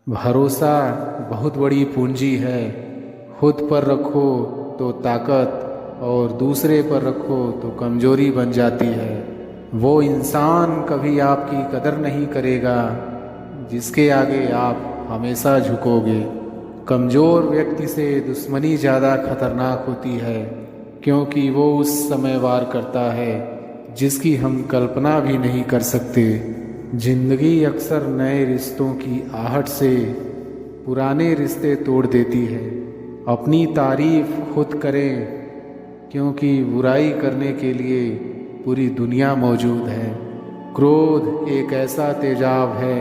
भरोसा बहुत बड़ी पूंजी है। खुद पर रखो तो ताकत और दूसरे पर रखो तो कमजोरी बन जाती है। वो इंसान कभी आपकी कदर नहीं करेगा जिसके आगे आप हमेशा झुकोगे। कमज़ोर व्यक्ति से दुश्मनी ज़्यादा खतरनाक होती है, क्योंकि वो उस समय वार करता है जिसकी हम कल्पना भी नहीं कर सकते। जिंदगी अक्सर नए रिश्तों की आहट से पुराने रिश्ते तोड़ देती है। अपनी तारीफ खुद करें, क्योंकि बुराई करने के लिए पूरी दुनिया मौजूद है। क्रोध एक ऐसा तेजाब है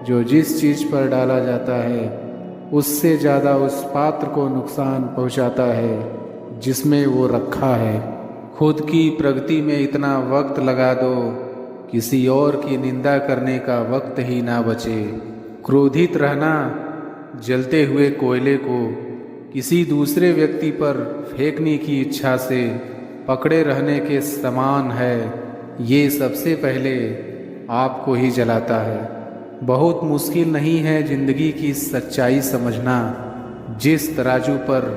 जो जिस चीज़ पर डाला जाता है उससे ज़्यादा उस पात्र को नुकसान पहुंचाता है जिसमें वो रखा है। खुद की प्रगति में इतना वक्त लगा दो, किसी और की निंदा करने का वक्त ही ना बचे। क्रोधित रहना जलते हुए कोयले को किसी दूसरे व्यक्ति पर फेंकने की इच्छा से पकड़े रहने के समान है। ये सबसे पहले आपको ही जलाता है। बहुत मुश्किल नहीं है जिंदगी की सच्चाई समझना। जिस तराजू पर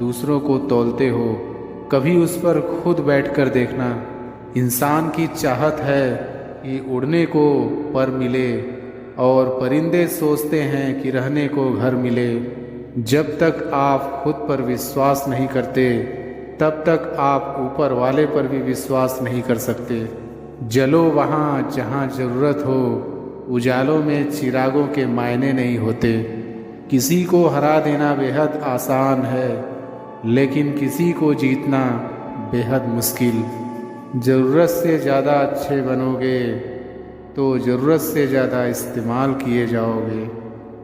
दूसरों को तौलते हो, कभी उस पर खुद बैठकर देखना। इंसान की चाहत है कि उड़ने को पर मिले, और परिंदे सोचते हैं कि रहने को घर मिले। जब तक आप खुद पर विश्वास नहीं करते, तब तक आप ऊपर वाले पर भी विश्वास नहीं कर सकते। जलो वहाँ जहाँ ज़रूरत हो। उजालों में चिरागों के मायने नहीं होते। किसी को हरा देना बेहद आसान है, लेकिन किसी को जीतना बेहद मुश्किल। ज़रूरत से ज़्यादा अच्छे बनोगे तो ज़रूरत से ज़्यादा इस्तेमाल किए जाओगे।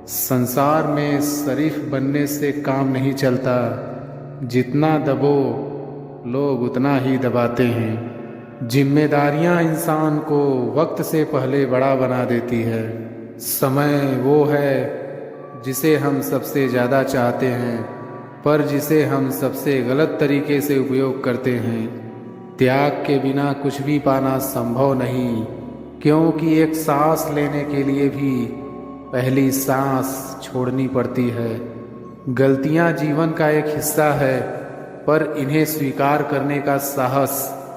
संसार में शरीफ बनने से काम नहीं चलता। जितना दबो लोग उतना ही दबाते हैं। जिम्मेदारियां इंसान को वक्त से पहले बड़ा बना देती है। समय वो है जिसे हम सबसे ज़्यादा चाहते हैं, पर जिसे हम सबसे गलत तरीके से उपयोग करते हैं। त्याग के बिना कुछ भी पाना संभव नहीं, क्योंकि एक सांस लेने के लिए भी पहली सांस छोड़नी पड़ती है। गलतियां जीवन का एक हिस्सा है, पर इन्हें स्वीकार करने का साहस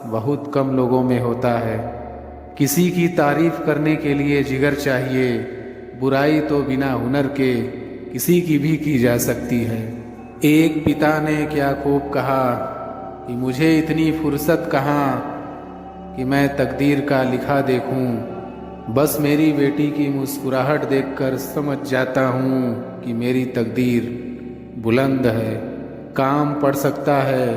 बहुत कम लोगों में होता है। किसी की तारीफ करने के लिए जिगर चाहिए। बुराई तो बिना हुनर के किसी की भी की जा सकती है। एक पिता ने क्या खूब कहा कि मुझे इतनी फुर्सत कहाँ कि मैं तकदीर का लिखा देखूं। बस मेरी बेटी की मुस्कुराहट देखकर समझ जाता हूँ कि मेरी तकदीर बुलंद है। काम पड़ सकता है,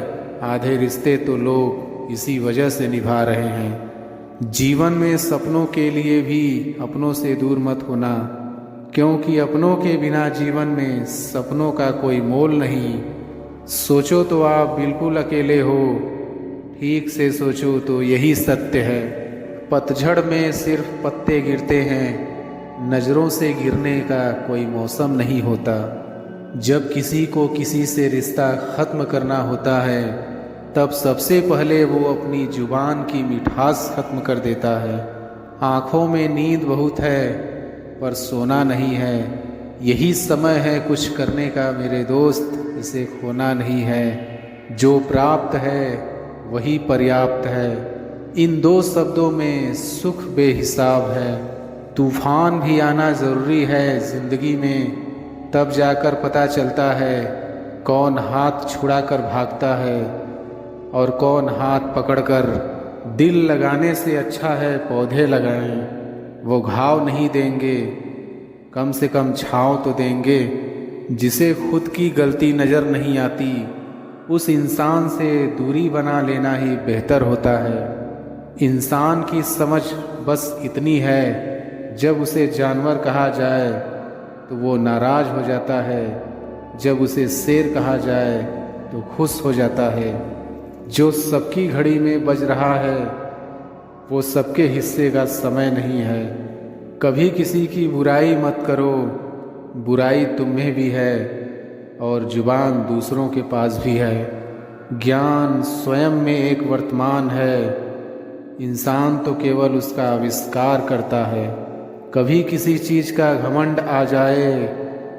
आधे रिश्ते तो लोग इसी वजह से निभा रहे हैं। जीवन में सपनों के लिए भी अपनों से दूर मत होना, क्योंकि अपनों के बिना जीवन में सपनों का कोई मोल नहीं। सोचो तो आप बिल्कुल अकेले हो, ठीक से सोचो तो यही सत्य है। पतझड़ में सिर्फ पत्ते गिरते हैं, नज़रों से गिरने का कोई मौसम नहीं होता। जब किसी को किसी से रिश्ता ख़त्म करना होता है, तब सबसे पहले वो अपनी जुबान की मिठास ख़त्म कर देता है। आँखों में नींद बहुत है, पर सोना नहीं है। यही समय है कुछ करने का मेरे दोस्त, इसे खोना नहीं है। जो प्राप्त है वही पर्याप्त है। इन दो शब्दों में सुख बेहिसाब है। तूफान भी आना ज़रूरी है ज़िंदगी में, तब जाकर पता चलता है कौन हाथ छुड़ाकर भागता है और कौन हाथ पकड़कर। दिल लगाने से अच्छा है पौधे लगाएं। वो घाव नहीं देंगे, कम से कम छाँव तो देंगे। जिसे खुद की गलती नज़र नहीं आती, उस इंसान से दूरी बना लेना ही बेहतर होता है। इंसान की समझ बस इतनी है, जब उसे जानवर कहा जाए तो वो नाराज़ हो जाता है, जब उसे शेर कहा जाए तो खुश हो जाता है। जो सबकी घड़ी में बज रहा है वो सबके हिस्से का समय नहीं है। कभी किसी की बुराई मत करो, बुराई तुम में भी है और जुबान दूसरों के पास भी है। ज्ञान स्वयं में एक वर्तमान है, इंसान तो केवल उसका आविष्कार करता है। कभी किसी चीज़ का घमंड आ जाए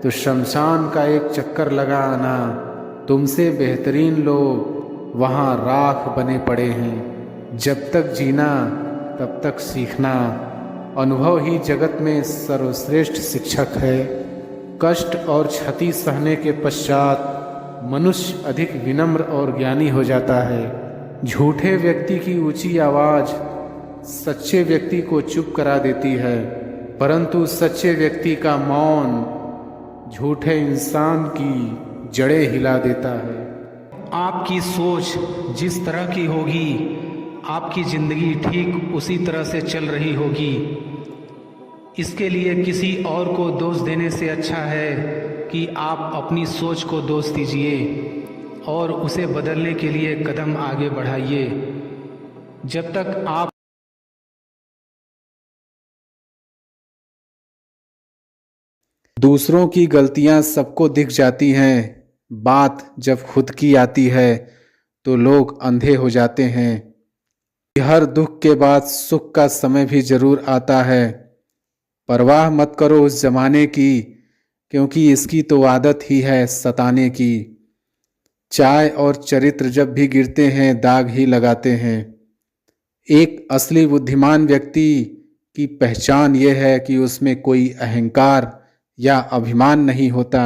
तो शमशान का एक चक्कर लगा आना। तुमसे बेहतरीन लोग वहाँ राख बने पड़े हैं। जब तक जीना तब तक सीखना। अनुभव ही जगत में सर्वश्रेष्ठ शिक्षक है। कष्ट और क्षति सहने के पश्चात मनुष्य अधिक विनम्र और ज्ञानी हो जाता है। झूठे व्यक्ति की ऊंची आवाज़ सच्चे व्यक्ति को चुप करा देती है, परंतु सच्चे व्यक्ति का मौन झूठे इंसान की जड़ें हिला देता है। आपकी सोच जिस तरह की होगी, आपकी ज़िंदगी ठीक उसी तरह से चल रही होगी। इसके लिए किसी और को दोष देने से अच्छा है कि आप अपनी सोच को दोष दीजिए और उसे बदलने के लिए कदम आगे बढ़ाइए। जब तक आप दूसरों की गलतियां सबको दिख जाती हैं, बात जब खुद की आती है तो लोग अंधे हो जाते हैं। हर दुख के बाद सुख का समय भी जरूर आता है। परवाह मत करो उस जमाने की, क्योंकि इसकी तो आदत ही है सताने की। चाय और चरित्र जब भी गिरते हैं दाग ही लगाते हैं। एक असली बुद्धिमान व्यक्ति की पहचान यह है कि उसमें कोई अहंकार या अभिमान नहीं होता।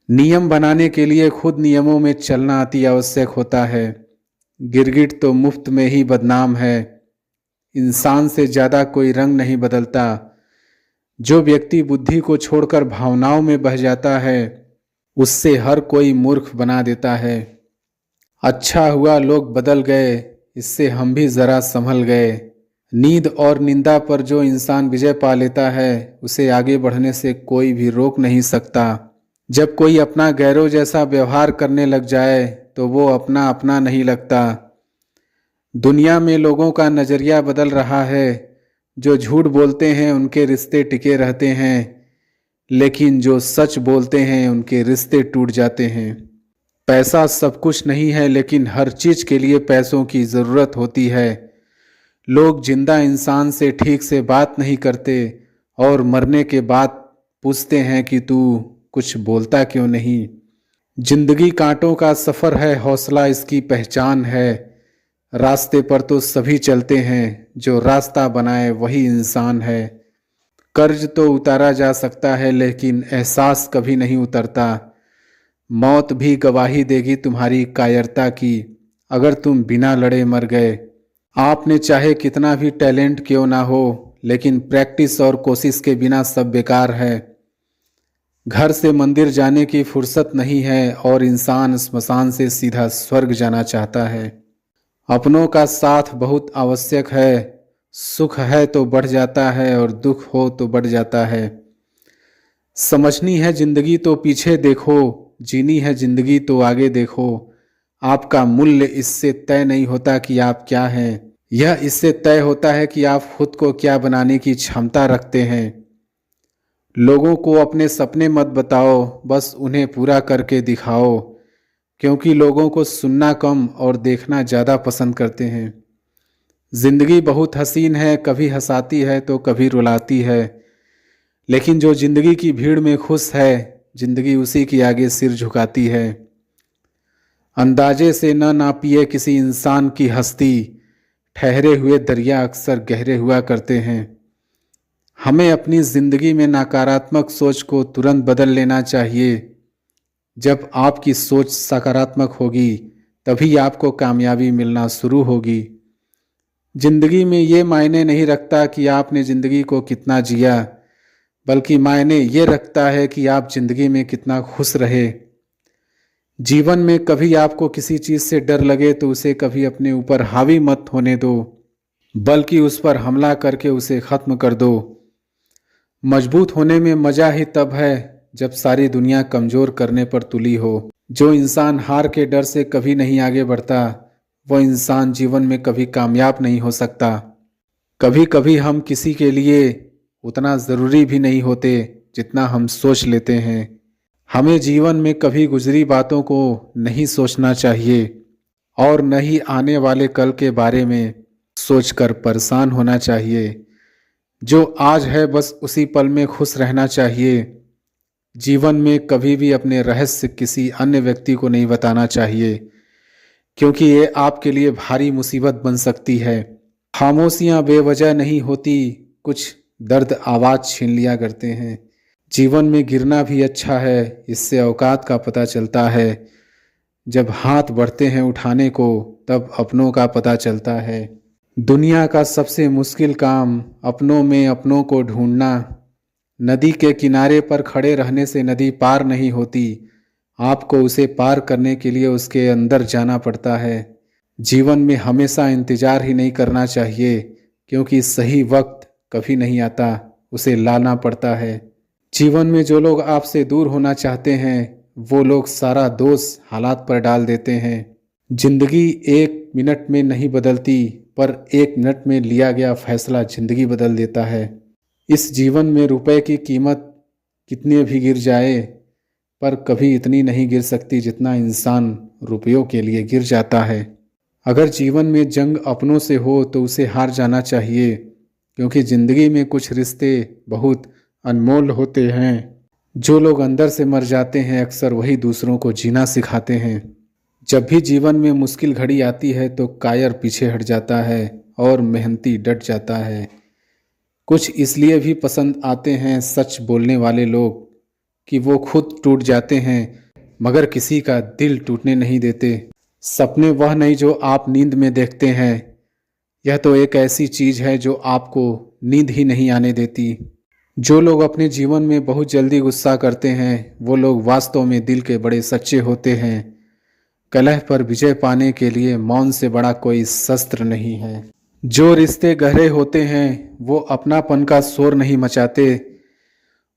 नियम बनाने के लिए खुद नियमों में चलना अति आवश्यक होता है। गिरगिट तो मुफ्त में ही बदनाम है। इंसान से ज़्यादा कोई रंग नहीं बदलता। जो व्यक्ति बुद्धि को छोड़कर भावनाओं में बह जाता है उससे हर कोई मूर्ख बना देता है। अच्छा हुआ लोग बदल गए, इससे हम भी ज़रा संभल गए। नींद और निंदा पर जो इंसान विजय पा लेता है उसे आगे बढ़ने से कोई भी रोक नहीं सकता। जब कोई अपना गैरों जैसा व्यवहार करने लग जाए तो वो अपना अपना नहीं लगता। दुनिया में लोगों का नज़रिया बदल रहा है। जो झूठ बोलते हैं उनके रिश्ते टिके रहते हैं, लेकिन जो सच बोलते हैं उनके रिश्ते टूट जाते हैं। पैसा सब कुछ नहीं है, लेकिन हर चीज़ के लिए पैसों की ज़रूरत होती है। लोग जिंदा इंसान से ठीक से बात नहीं करते और मरने के बाद पूछते हैं कि तू कुछ बोलता क्यों नहीं। जिंदगी कांटों का सफ़र है, हौसला इसकी पहचान है। रास्ते पर तो सभी चलते हैं, जो रास्ता बनाए वही इंसान है। कर्ज तो उतारा जा सकता है, लेकिन एहसास कभी नहीं उतरता। मौत भी गवाही देगी तुम्हारी कायरता की, अगर तुम बिना लड़े मर गए। आपने चाहे कितना भी टैलेंट क्यों ना हो, लेकिन प्रैक्टिस और कोशिश के बिना सब बेकार है। घर से मंदिर जाने की फुर्सत नहीं है और इंसान स्मशान से सीधा स्वर्ग जाना चाहता है। अपनों का साथ बहुत आवश्यक है। सुख है तो बढ़ जाता है और दुख हो तो बढ़ जाता है। समझनी है जिंदगी तो पीछे देखो, जीनी है जिंदगी तो आगे देखो। आपका मूल्य इससे तय नहीं होता कि आप क्या हैं, यह इससे तय होता है कि आप खुद को क्या बनाने की क्षमता रखते हैं। लोगों को अपने सपने मत बताओ, बस उन्हें पूरा करके दिखाओ, क्योंकि लोगों को सुनना कम और देखना ज़्यादा पसंद करते हैं। जिंदगी बहुत हसीन है, कभी हंसाती है तो कभी रुलाती है, लेकिन जो जिंदगी की भीड़ में खुश है, जिंदगी उसी के आगे सिर झुकाती है। अंदाजे से न नापिए किसी इंसान की हस्ती, ठहरे हुए दरिया अक्सर गहरे हुआ करते हैं। हमें अपनी ज़िंदगी में नकारात्मक सोच को तुरंत बदल लेना चाहिए। जब आपकी सोच सकारात्मक होगी तभी आपको कामयाबी मिलना शुरू होगी। जिंदगी में ये मायने नहीं रखता कि आपने ज़िंदगी को कितना जिया, बल्कि मायने ये रखता है कि आप जिंदगी में कितना खुश रहे। जीवन में कभी आपको किसी चीज़ से डर लगे तो उसे कभी अपने ऊपर हावी मत होने दो, बल्कि उस पर हमला करके उसे ख़त्म कर दो। मजबूत होने में मज़ा ही तब है जब सारी दुनिया कमज़ोर करने पर तुली हो। जो इंसान हार के डर से कभी नहीं आगे बढ़ता, वो इंसान जीवन में कभी कामयाब नहीं हो सकता। कभी कभी हम किसी के लिए उतना ज़रूरी भी नहीं होते जितना हम सोच लेते हैं। हमें जीवन में कभी गुजरी बातों को नहीं सोचना चाहिए और न ही आने वाले कल के बारे में सोचकर परेशान होना चाहिए। जो आज है बस उसी पल में खुश रहना चाहिए। जीवन में कभी भी अपने रहस्य किसी अन्य व्यक्ति को नहीं बताना चाहिए, क्योंकि ये आपके लिए भारी मुसीबत बन सकती है। खामोशियां बेवजह नहीं होती, कुछ दर्द आवाज़ छीन लिया करते हैं। जीवन में गिरना भी अच्छा है, इससे औकात का पता चलता है। जब हाथ बढ़ते हैं उठाने को, तब अपनों का पता चलता है। दुनिया का सबसे मुश्किल काम अपनों में अपनों को ढूंढना। नदी के किनारे पर खड़े रहने से नदी पार नहीं होती, आपको उसे पार करने के लिए उसके अंदर जाना पड़ता है। जीवन में हमेशा इंतजार ही नहीं करना चाहिए, क्योंकि सही वक्त कभी नहीं आता, उसे लाना पड़ता है। जीवन में जो लोग आपसे दूर होना चाहते हैं, वो लोग सारा दोष हालात पर डाल देते हैं। जिंदगी 1 मिनट में नहीं बदलती, पर 1 मिनट में लिया गया फैसला जिंदगी बदल देता है। इस जीवन में रुपए की कीमत कितनी भी गिर जाए, पर कभी इतनी नहीं गिर सकती जितना इंसान रुपयों के लिए गिर जाता है। अगर जीवन में जंग अपनों से हो तो उसे हार जाना चाहिए, क्योंकि ज़िंदगी में कुछ रिश्ते बहुत अनमोल होते हैं। जो लोग अंदर से मर जाते हैं, अक्सर वही दूसरों को जीना सिखाते हैं। जब भी जीवन में मुश्किल घड़ी आती है तो कायर पीछे हट जाता है और मेहनती डट जाता है। कुछ इसलिए भी पसंद आते हैं सच बोलने वाले लोग कि वो खुद टूट जाते हैं, मगर किसी का दिल टूटने नहीं देते। सपने वह नहीं जो आप नींद में देखते हैं, यह तो एक ऐसी चीज़ है जो आपको नींद ही नहीं आने देती। जो लोग अपने जीवन में बहुत जल्दी गुस्सा करते हैं, वो लोग वास्तव में दिल के बड़े सच्चे होते हैं। कलह पर विजय पाने के लिए मौन से बड़ा कोई शस्त्र नहीं है। जो रिश्ते गहरे होते हैं वो अपनापन का शोर नहीं मचाते।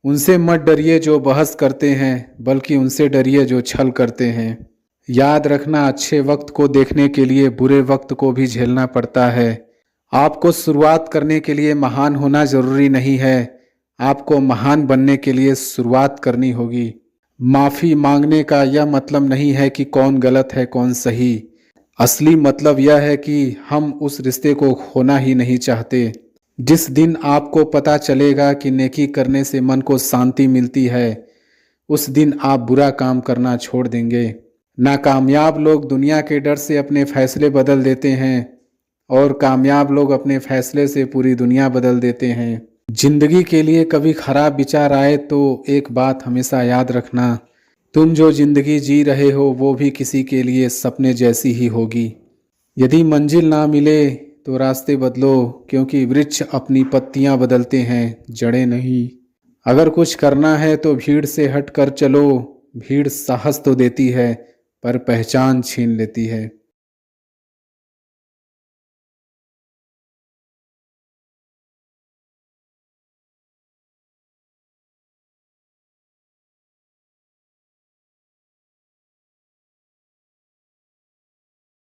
उनसे मत डरिए जो बहस करते हैं, बल्कि उनसे डरिए जो छल करते हैं। याद रखना, अच्छे वक्त को देखने के लिए बुरे वक्त को भी झेलना पड़ता है। आपको शुरुआत करने के लिए महान होना जरूरी नहीं है, आपको महान बनने के लिए शुरुआत करनी होगी। माफ़ी मांगने का यह मतलब नहीं है कि कौन गलत है कौन सही। असली मतलब यह है कि हम उस रिश्ते को खोना ही नहीं चाहते। जिस दिन आपको पता चलेगा कि नेकी करने से मन को शांति मिलती है, उस दिन आप बुरा काम करना छोड़ देंगे। नाकामयाब लोग दुनिया के डर से अपने फैसले बदल देते हैं, और कामयाब लोग अपने फैसले से पूरी दुनिया बदल देते हैं। जिंदगी के लिए कभी खराब विचार आए तो एक बात हमेशा याद रखना, तुम जो जिंदगी जी रहे हो वो भी किसी के लिए सपने जैसी ही होगी। यदि मंजिल ना मिले तो रास्ते बदलो, क्योंकि वृक्ष अपनी पत्तियां बदलते हैं, जड़ें नहीं। अगर कुछ करना है तो भीड़ से हट कर चलो। भीड़ साहस तो देती है, पर पहचान छीन लेती है।